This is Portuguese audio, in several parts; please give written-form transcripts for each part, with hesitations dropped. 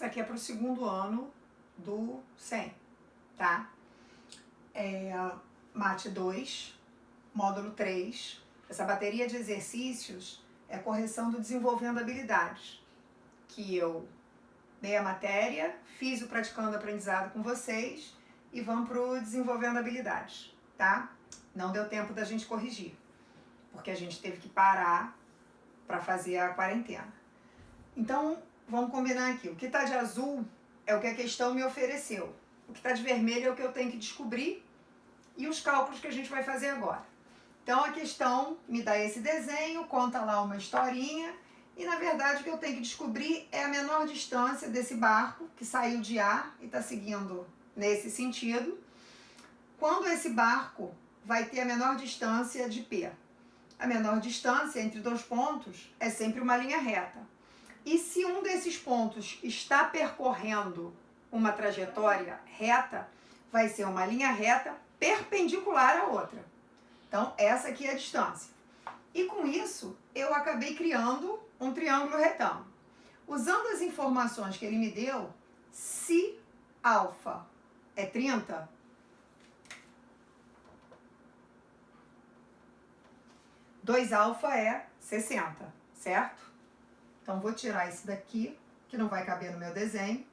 Isso aqui é para o segundo ano do 100, tá? Mate 2, módulo 3. Essa bateria de exercícios é correção do desenvolvendo habilidades, que eu dei a matéria, fiz o praticando aprendizado com vocês e vamos para o desenvolvendo habilidades, tá? Não deu tempo da gente corrigir, porque a gente teve que parar para fazer a quarentena. Então, vamos combinar aqui. O que está de azul é o que a questão me ofereceu. O que está de vermelho é o que eu tenho que descobrir e os cálculos que a gente vai fazer agora. Então, a questão me dá esse desenho, conta lá uma historinha e, na verdade, o que eu tenho que descobrir é a menor distância desse barco que saiu de A e está seguindo nesse sentido, quando esse barco vai ter a menor distância de P. A menor distância entre dois pontos é sempre uma linha reta. E se um desses pontos está percorrendo uma trajetória reta, vai ser uma linha reta perpendicular à outra. Então, essa aqui é a distância. E com isso, eu acabei criando um triângulo retângulo. Usando as informações que ele me deu, se alfa é 30, dois alfa é 60, certo? Então, vou tirar esse daqui, que não vai caber no meu desenho.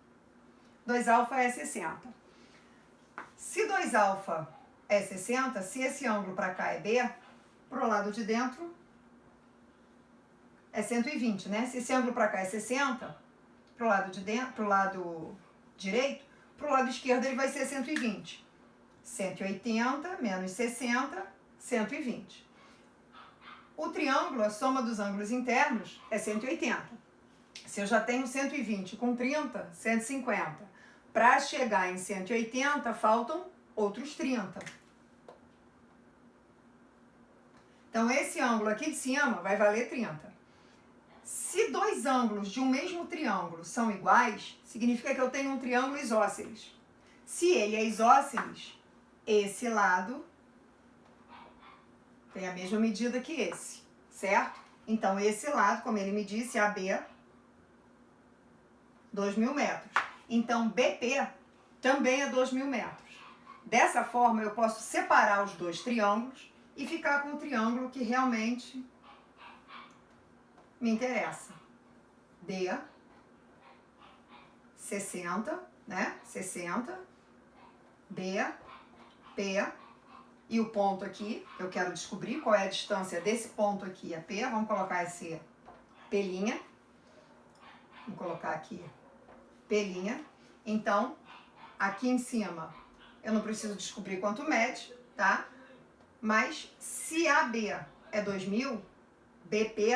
2 alfa é 60. Se 2 alfa é 60, se esse ângulo para cá é B, para o lado de dentro é 120, né? Se esse ângulo para cá é 60, para o lado de dentro, para o lado direito, para o lado esquerdo ele vai ser 120. 180 menos 60, 120. O triângulo, a soma dos ângulos internos, é 180. Se eu já tenho 120 com 30, 150. Para chegar em 180, faltam outros 30. Então, esse ângulo aqui de cima vai valer 30. Se dois ângulos de um mesmo triângulo são iguais, significa que eu tenho um triângulo isósceles. Se ele é isósceles, esse lado tem a mesma medida que esse, certo? Então, esse lado, como ele me disse, AB, 2.000 metros. Então, BP também é 2.000 metros. Dessa forma, eu posso separar os dois triângulos e ficar com o triângulo que realmente me interessa. D, 60, né? 60, B, P, e o ponto aqui, eu quero descobrir qual é a distância desse ponto aqui a P. Vamos colocar esse P'. Vamos colocar aqui P'. Então, aqui em cima, eu não preciso descobrir quanto mede, tá? Mas se AB é 2.000, BP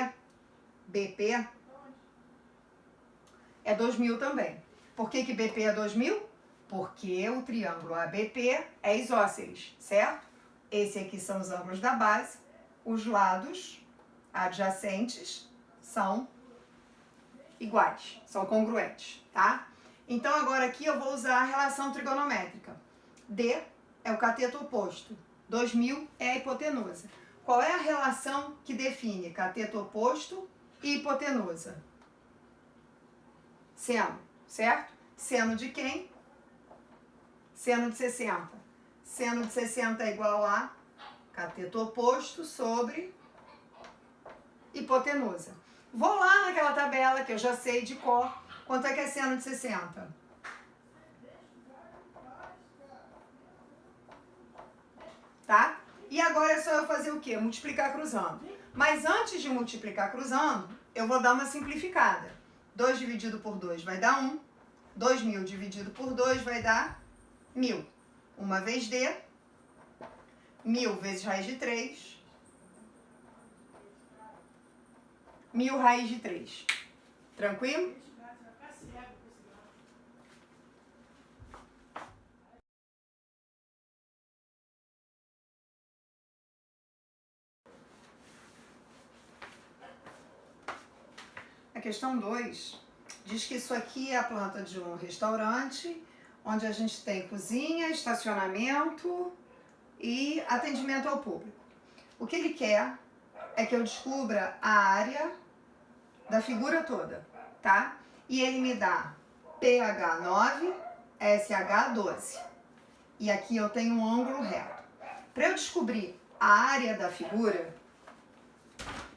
é 2.000 também. Por que que BP é 2.000? Porque o triângulo ABP é isósceles, certo? Esse aqui são os ângulos da base, os lados adjacentes são iguais, são congruentes, tá? Então, agora aqui eu vou usar a relação trigonométrica. D é o cateto oposto, 2.000 é a hipotenusa. Qual é a relação que define cateto oposto e hipotenusa? Seno, certo? Seno de quem? Seno de 60. Seno de 60 é igual a cateto oposto sobre hipotenusa. Vou lá naquela tabela que eu já sei de cor. Quanto é que é seno de 60? Tá? E agora é só eu fazer o quê? Multiplicar cruzando. Mas antes de multiplicar cruzando, eu vou dar uma simplificada. 2 dividido por 2 vai dar 1. 2.000 dividido por 2 vai dar 1.000. Uma vez D, 1.000 vezes raiz de 3, 1.000 raiz de 3. Tranquilo? A questão 2 diz que isso aqui é a planta de um restaurante, onde a gente tem cozinha, estacionamento e atendimento ao público. O que ele quer é que eu descubra a área da figura toda, tá? E ele me dá PH 9, SH 12. E aqui eu tenho um ângulo reto. Para eu descobrir a área da figura,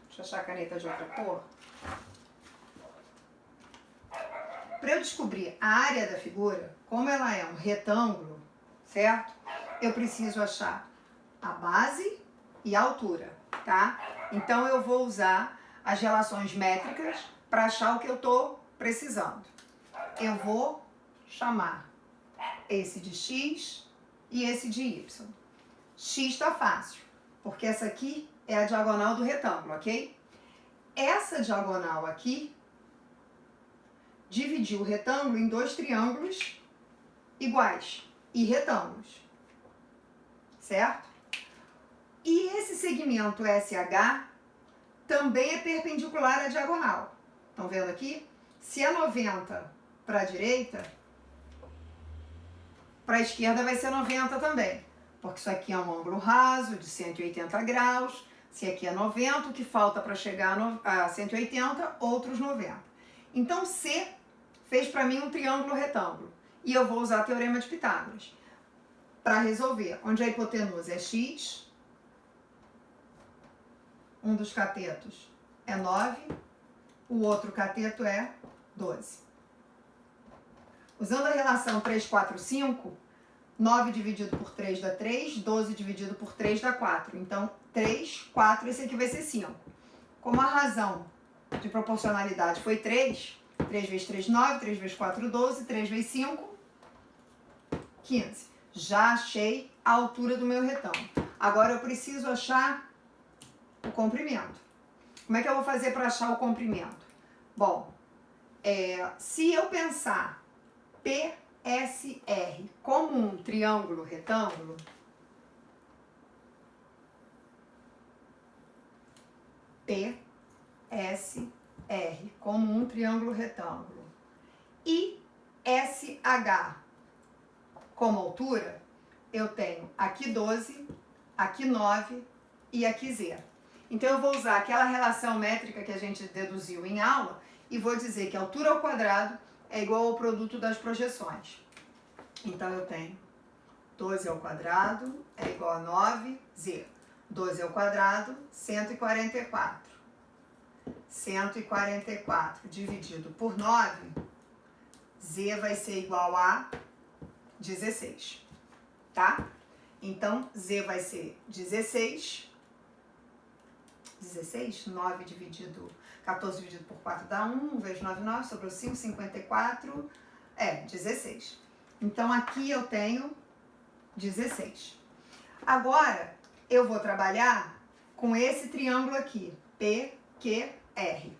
deixa eu achar a caneta de outra cor. Para eu descobrir a área da figura, como ela é um retângulo, certo? Eu preciso achar a base e a altura, tá? Então eu vou usar as relações métricas para achar o que eu estou precisando. Eu vou chamar esse de x e esse de y. X está fácil, porque essa aqui é a diagonal do retângulo, ok? Essa diagonal aqui dividiu o retângulo em dois triângulos iguais e retângulos, certo? E esse segmento SH também é perpendicular à diagonal. Estão vendo aqui? Se é 90 para a direita, para a esquerda vai ser 90 também, porque isso aqui é um ângulo raso de 180 graus. Se aqui é 90, o que falta para chegar a 180, outros 90. Então, C fez para mim um triângulo retângulo. E eu vou usar o Teorema de Pitágoras para resolver. Onde a hipotenusa é x, um dos catetos é 9, o outro cateto é 12. Usando a relação 3, 4, 5, 9 dividido por 3 dá 3, 12 dividido por 3 dá 4. Então, 3, 4, esse aqui vai ser 5. Como a razão de proporcionalidade foi 3, 3 vezes 3, 9, 3 vezes 4, 12, 3 vezes 5, 15. Já achei a altura do meu retângulo. Agora eu preciso achar o comprimento. Como é que eu vou fazer para achar o comprimento? Bom, se eu pensar PSR como um triângulo retângulo, PSR como um triângulo retângulo e SH como altura, eu tenho aqui 12, aqui 9 e aqui Z. Então eu vou usar aquela relação métrica que a gente deduziu em aula e vou dizer que a altura ao quadrado é igual ao produto das projeções. Então eu tenho 12 ao quadrado é igual a 9Z. 12 ao quadrado, 144. 144 dividido por 9, Z vai ser igual a 16, tá? Então, Z vai ser 16, 9 dividido, 14 dividido por 4 dá 1, 1 vezes 9, 9, sobrou 5, 54, 16. Então, aqui eu tenho 16. Agora, eu vou trabalhar com esse triângulo aqui, PQR.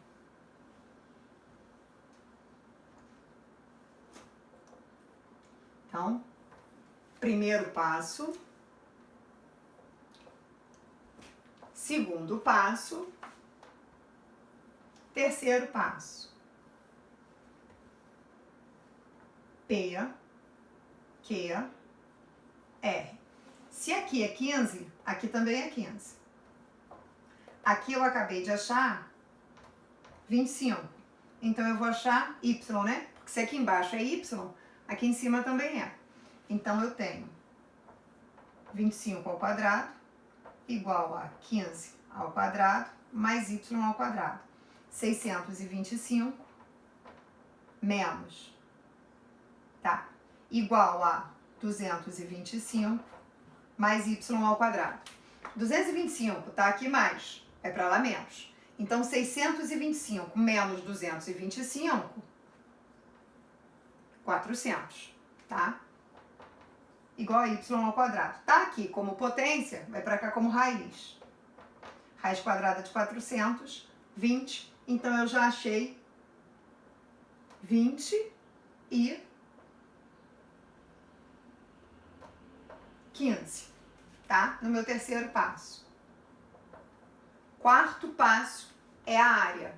Então, primeiro passo, segundo passo, terceiro passo. PQR. Se aqui é 15, aqui também é 15. Aqui eu acabei de achar 25. Então, eu vou achar Y, né? Porque se aqui embaixo é Y, aqui em cima também é. Então, eu tenho 25 ao quadrado igual a 15 ao quadrado mais Y ao quadrado. 625 menos, tá? Igual a 225 mais Y ao quadrado. 225 tá aqui mais, é para lá menos. Então, 625 menos 225, 400, tá? Igual a Y ao quadrado. Tá aqui como potência, vai para cá como raiz. Raiz quadrada de 400, 20. Então, eu já achei 20 e 15, tá? No meu terceiro passo. Quarto passo é a área.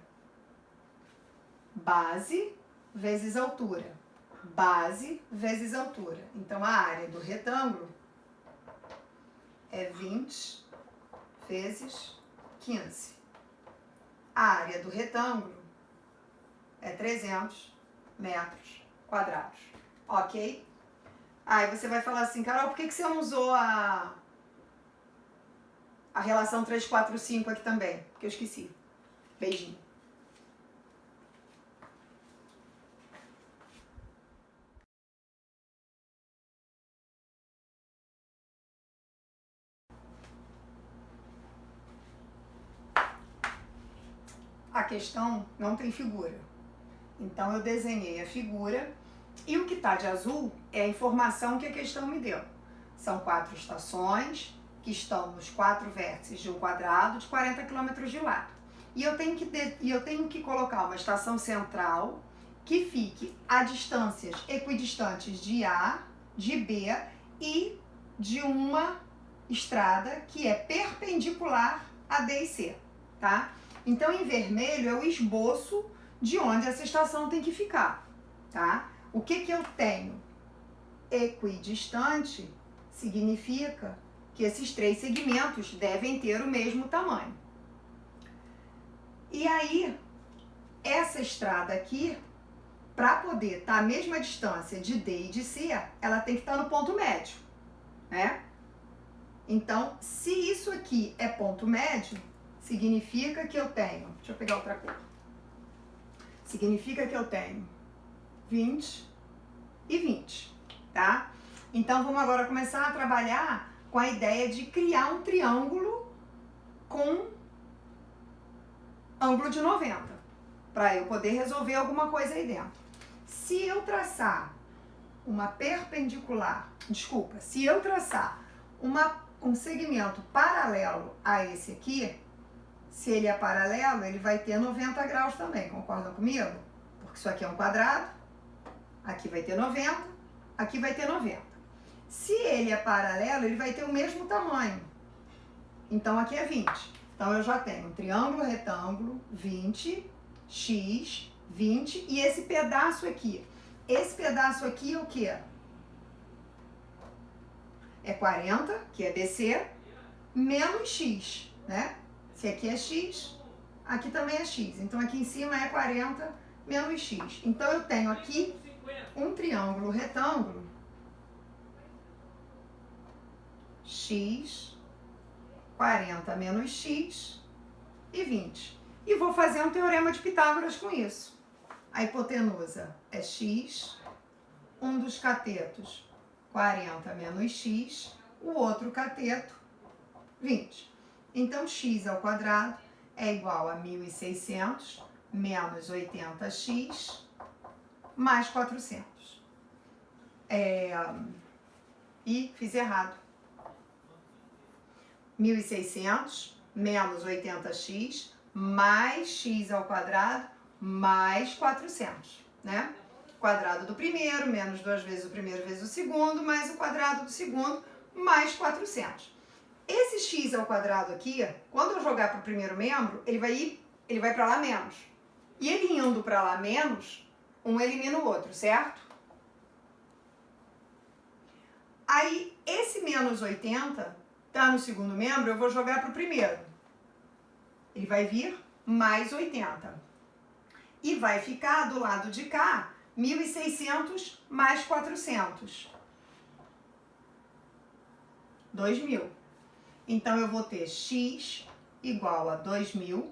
Base vezes altura. Base vezes altura. Então, a área do retângulo é 20 vezes 15. A área do retângulo é 300 metros quadrados, ok? Aí você vai falar assim, Carol, por que você não usou a relação 3, 4, 5 aqui também? Porque eu esqueci. Beijinho. A questão não tem figura. Então eu desenhei a figura e o que está de azul é a informação que a questão me deu. São 4 estações que estão nos 4 vértices de um quadrado de 40 km de lado. E eu tenho que colocar uma estação central que fique a distâncias equidistantes de A, de B e de uma estrada que é perpendicular a D e C, tá? Então, em vermelho é o esboço de onde essa estação tem que ficar, tá? O que eu tenho equidistante significa que esses 3 segmentos devem ter o mesmo tamanho. E aí, essa estrada aqui, para poder estar a mesma distância de D e de C, ela tem que estar no ponto médio, né? Então, se isso aqui é ponto médio, significa que eu tenho... Deixa eu pegar outra cor. Significa que eu tenho 20 e 20, tá? Então, vamos agora começar a trabalhar com a ideia de criar um triângulo com ângulo de 90, para eu poder resolver alguma coisa aí dentro. Se eu traçar uma perpendicular, se eu traçar um segmento paralelo a esse aqui, se ele é paralelo, ele vai ter 90 graus também, concordam comigo? Porque isso aqui é um quadrado, aqui vai ter 90, aqui vai ter 90. Se ele é paralelo, ele vai ter o mesmo tamanho. Então, aqui é 20. Então, eu já tenho um triângulo retângulo, 20, x, 20, e esse pedaço aqui. Esse pedaço aqui é o quê? É 40, que é BC, menos x, né? Se aqui é x, aqui também é x. Então, aqui em cima é 40 menos x. Então, eu tenho aqui um triângulo retângulo, x, 40 menos x e 20. E vou fazer um teorema de Pitágoras com isso. A hipotenusa é x, um dos catetos 40 menos x, o outro cateto 20. Então, x ao quadrado é igual a 1.600 menos 80x mais 400. E fiz errado. 1.600 menos 80x mais x ao quadrado mais 400, né? Quadrado do primeiro menos 2 vezes o primeiro vezes o segundo mais o quadrado do segundo mais 400. Esse x ao quadrado aqui, quando eu jogar para o primeiro membro, ele vai para lá menos. E ele indo para lá menos, um elimina o outro, certo? Aí, esse menos 80 tá no segundo membro, eu vou jogar para o primeiro. Ele vai vir mais 80. E vai ficar do lado de cá, 1.600 mais 400. 2.000. Então, eu vou ter x igual a 2.000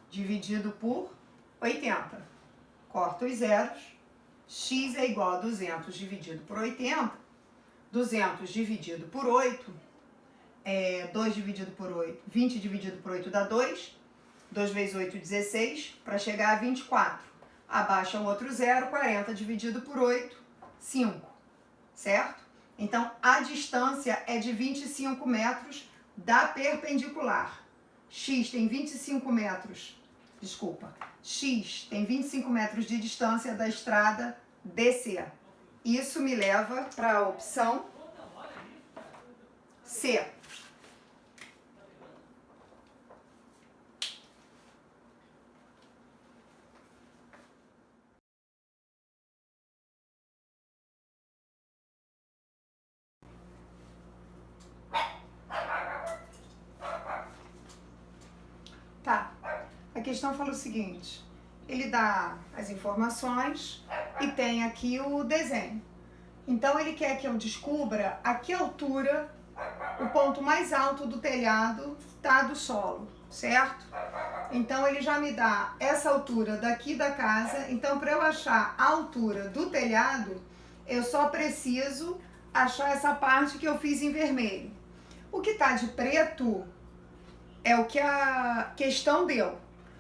dividido por 80. Corto os zeros. X é igual a 200 dividido por 80. 200 dividido por 8. 2 dividido por 8. 20 dividido por 8 dá 2. 2 vezes 8, 16. Para chegar a 24. Abaixa um outro zero. 40 dividido por 8, 5. Certo? Então, a distância é de 25 metros da perpendicular. X tem 25 metros. Desculpa. X tem 25 metros de distância da estrada DC. Isso me leva para a opção C. Tá. A questão fala o seguinte: ele dá as informações e tem aqui o desenho. Então ele quer que eu descubra a que altura o ponto mais alto do telhado está do solo, certo? Então ele já me dá essa altura daqui da casa. Então, para eu achar a altura do telhado, eu só preciso achar essa parte que eu fiz em vermelho. O que está de preto é o que a questão deu.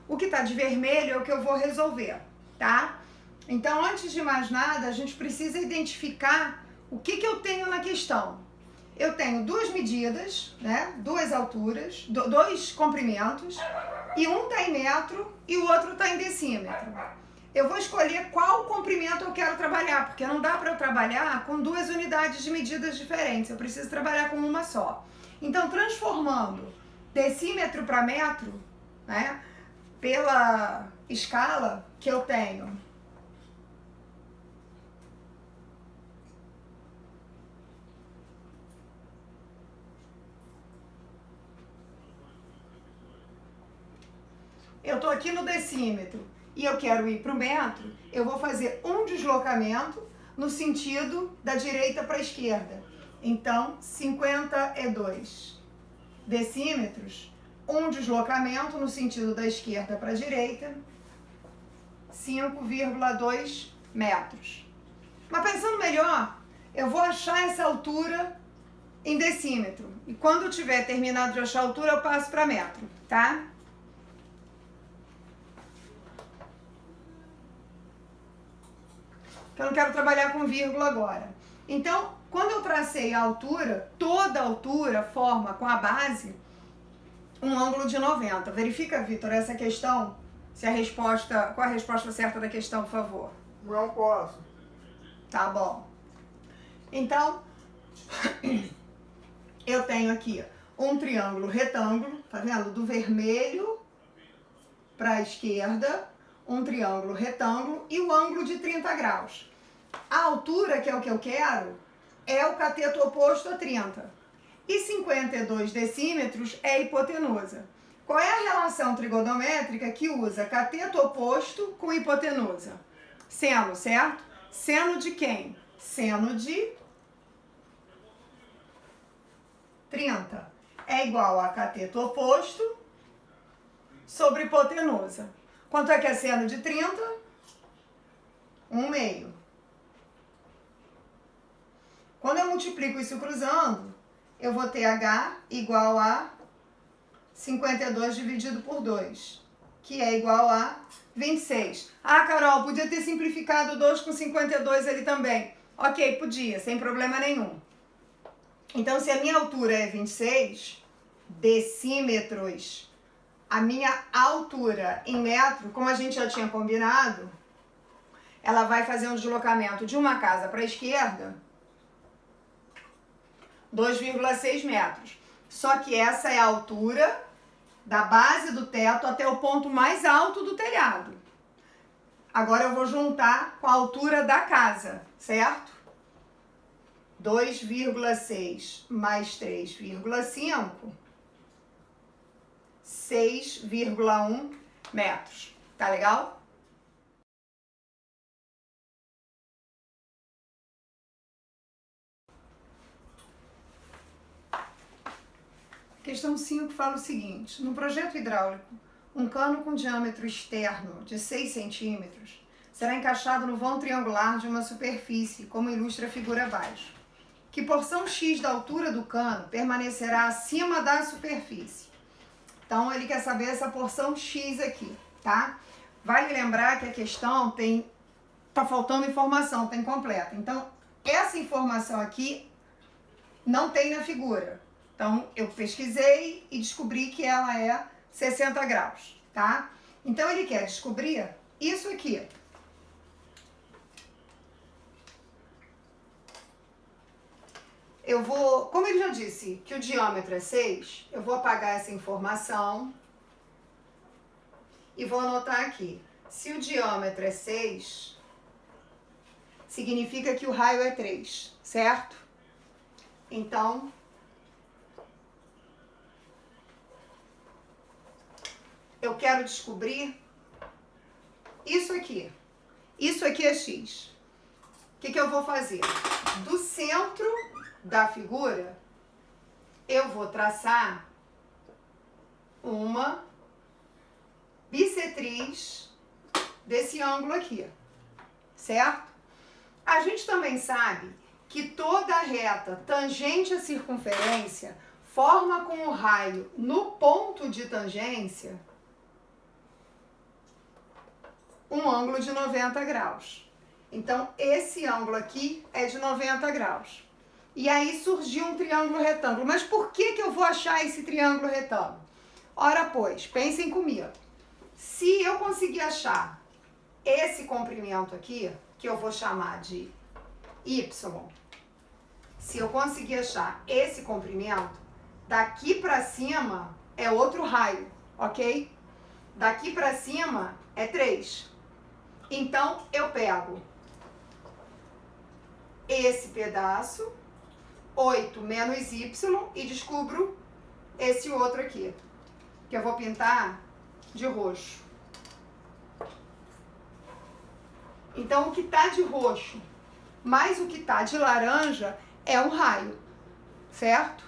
O que está de vermelho é o que eu vou resolver, tá? Então, antes de mais nada, a gente precisa identificar o que eu tenho na questão. Eu tenho duas medidas, né? Duas alturas, dois comprimentos, e um está em metro e o outro está em decímetro. Eu vou escolher qual comprimento eu quero trabalhar, porque não dá para eu trabalhar com duas unidades de medidas diferentes, eu preciso trabalhar com uma só. Então, transformando decímetro para metro, né? Pela escala que eu tenho eu estou aqui no decímetro e eu quero ir para o metro, eu vou fazer um deslocamento no sentido da direita para a esquerda. Então, 52 decímetros, um deslocamento no sentido da esquerda para a direita, 5,2 metros. Mas pensando melhor, eu vou achar essa altura em decímetro. E quando eu tiver terminado de achar a altura, eu passo para metro, tá? Que eu não quero trabalhar com vírgula agora. Então, quando eu tracei a altura, toda a altura forma com a base um ângulo de 90. Verifica, Vitor, essa questão, se a resposta, qual a resposta certa da questão, por favor? Não posso. Tá bom. Então, eu tenho aqui um triângulo retângulo, tá vendo? Do vermelho para a esquerda, um triângulo retângulo e o ângulo de 30 graus. A altura, que é o que eu quero, é o cateto oposto a 30. E 52 decímetros é a hipotenusa. Qual é a relação trigonométrica que usa cateto oposto com hipotenusa? Seno, certo? Seno de quem? Seno de 30 é igual a cateto oposto sobre hipotenusa. Quanto é que é seno de 30? 1/2. Quando eu multiplico isso cruzando, eu vou ter H igual a 52 dividido por 2, que é igual a 26. Ah, Carol, podia ter simplificado 2 com 52 ali também. Ok, podia, sem problema nenhum. Então, se a minha altura é 26 decímetros, a minha altura em metro, como a gente já tinha combinado, ela vai fazer um deslocamento de uma casa para a esquerda, 2,6 metros. Só que essa é a altura da base do teto até o ponto mais alto do telhado. Agora eu vou juntar com a altura da casa, certo? 2,6 mais 3,5, 6,1 metros. Tá legal? Questão 5 fala o seguinte: no projeto hidráulico, um cano com diâmetro externo de 6 centímetros será encaixado no vão triangular de uma superfície, como ilustra a figura abaixo. Que porção X da altura do cano permanecerá acima da superfície? Então, ele quer saber essa porção X aqui, tá? Vale lembrar que a questão tá faltando informação, tá incompleta. Então, essa informação aqui não tem na figura. Então, eu pesquisei e descobri que ela é 60 graus, tá? Então, ele quer descobrir isso aqui. Eu vou, como ele já disse que o diâmetro é 6, eu vou apagar essa informação e vou anotar aqui. Se o diâmetro é 6, significa que o raio é 3, certo? Então, eu quero descobrir isso aqui. Isso aqui é X. O que eu vou fazer? Do centro da figura, eu vou traçar uma bissetriz desse ângulo aqui, certo? A gente também sabe que toda reta tangente à circunferência forma com o raio no ponto de tangência um ângulo de 90 graus. Então, esse ângulo aqui é de 90 graus. E aí surgiu um triângulo retângulo. Mas por que eu vou achar esse triângulo retângulo? Ora, pois, pensem comigo. Se eu conseguir achar esse comprimento aqui, que eu vou chamar de Y, se eu conseguir achar esse comprimento, daqui para cima é outro raio, ok? Daqui para cima é 3. Então, eu pego esse pedaço, 8 menos Y, e descubro esse outro aqui, que eu vou pintar de roxo. Então, o que está de roxo mais o que está de laranja é um raio, certo?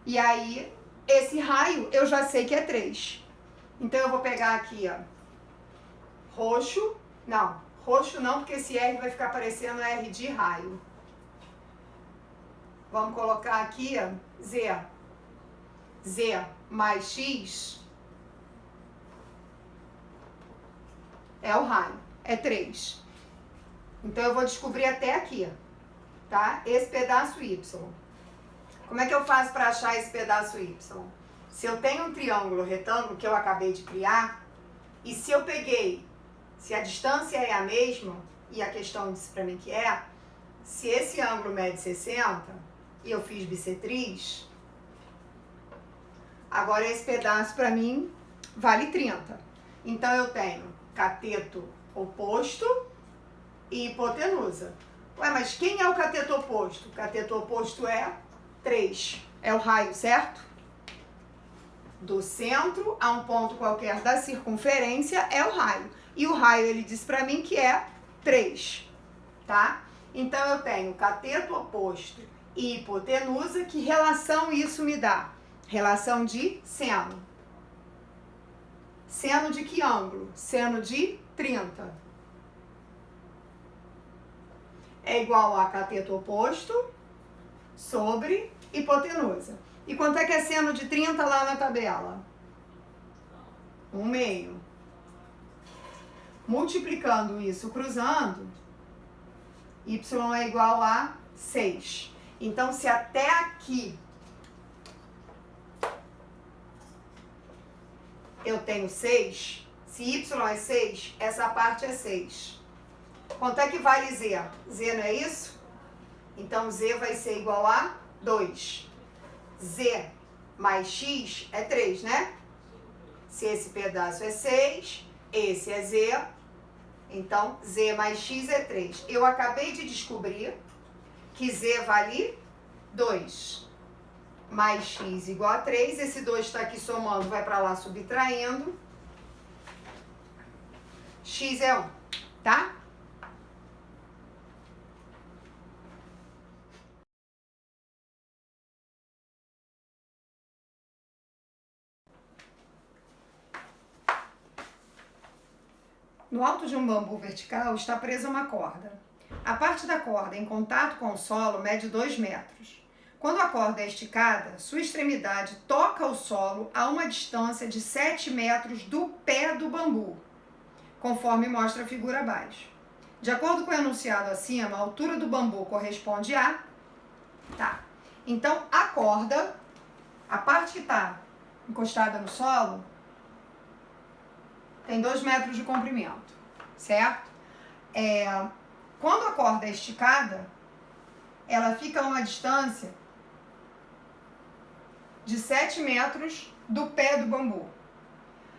E aí, esse raio eu já sei que é 3. Então, eu vou pegar aqui, ó, roxo. Não, roxo não, porque esse R vai ficar parecendo R de raio. Vamos colocar aqui, ó, Z. Z mais X é o raio, é 3. Então, eu vou descobrir até aqui, tá? Esse pedaço Y. Como é que eu faço para achar esse pedaço Y? Se eu tenho um triângulo retângulo que eu acabei de criar, e se eu peguei, se a distância é a mesma, e a questão disse para mim que é, se esse ângulo mede 60, e eu fiz bissetriz, agora esse pedaço para mim vale 30. Então, eu tenho cateto oposto e hipotenusa. Ué, mas quem é o cateto oposto? O cateto oposto é 3. É o raio, certo? Do centro a um ponto qualquer da circunferência é o raio. E o raio, ele diz pra mim que é 3, tá? Então, eu tenho cateto oposto e hipotenusa. Que relação isso me dá? Relação de seno. Seno de que ângulo? Seno de 30. É igual a cateto oposto sobre hipotenusa. E quanto é que é seno de 30 lá na tabela? 1/2. Multiplicando isso, cruzando, y é igual a 6. Então, se até aqui eu tenho 6, se y é 6, essa parte é 6. Quanto é que vale Z? Z não é isso? Então, Z vai ser igual a 2. Z mais X é 3, né? Se esse pedaço é 6, esse é Z, então Z mais X é 3. Eu acabei de descobrir que Z vale 2. Mais X igual a 3. Esse 2 está aqui somando, vai para lá subtraindo. X é 1, tá? No alto de um bambu vertical está presa uma corda. A parte da corda em contato com o solo mede 2 metros. Quando a corda é esticada, sua extremidade toca o solo a uma distância de 7 metros do pé do bambu, conforme mostra a figura abaixo. De acordo com o enunciado acima, a altura do bambu corresponde a... Tá. Então, a corda, a parte que está encostada no solo, tem 2 metros de comprimento, certo? Quando a corda é esticada, ela fica a uma distância de 7 metros do pé do bambu.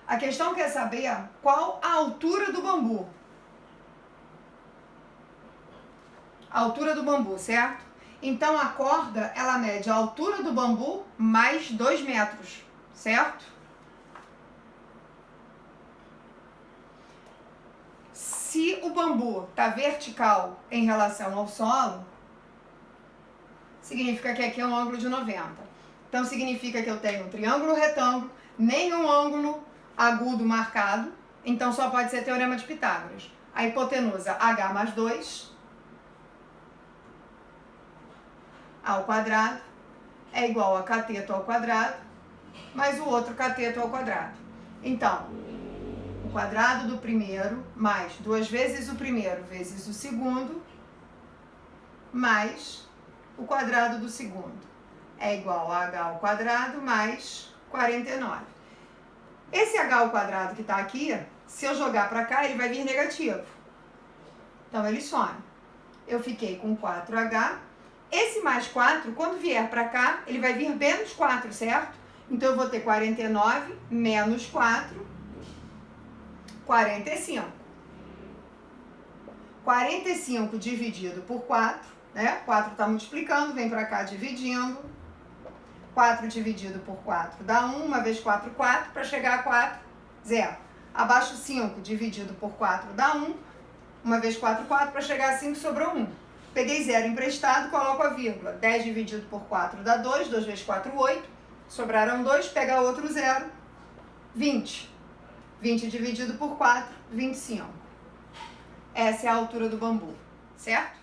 A questão quer saber qual a altura do bambu. A altura do bambu, certo? Então, a corda, ela mede a altura do bambu mais 2 metros, certo? Se o bambu está vertical em relação ao solo, significa que aqui é um ângulo de 90. Então, significa que eu tenho um triângulo retângulo, nenhum ângulo agudo marcado, então só pode ser teorema de Pitágoras. A hipotenusa H mais 2 ao quadrado é igual a cateto ao quadrado mais o outro cateto ao quadrado. Então, o quadrado do primeiro mais 2 vezes o primeiro vezes o segundo mais o quadrado do segundo é igual a h ao quadrado mais 49. Esse h ao quadrado que está aqui, se eu jogar para cá, ele vai vir negativo. Então, ele some. Eu fiquei com 4h. Esse mais 4, quando vier para cá, ele vai vir menos 4, certo? Então, eu vou ter 49 menos 4, 45. 45 dividido por 4, né? 4 está multiplicando, vem para cá dividindo. 4 dividido por 4 dá 1, uma vez 4, 4, para chegar a 4, 0. Abaixo 5 dividido por 4 dá 1, uma vez 4, 4, para chegar a 5 sobrou 1. Peguei 0 emprestado, coloco a vírgula. 10 dividido por 4 dá 2, 2 vezes 4, 8. Sobraram 2, pega outro 0, 20. 20 dividido por 4, 25. Essa é a altura do bambu, certo?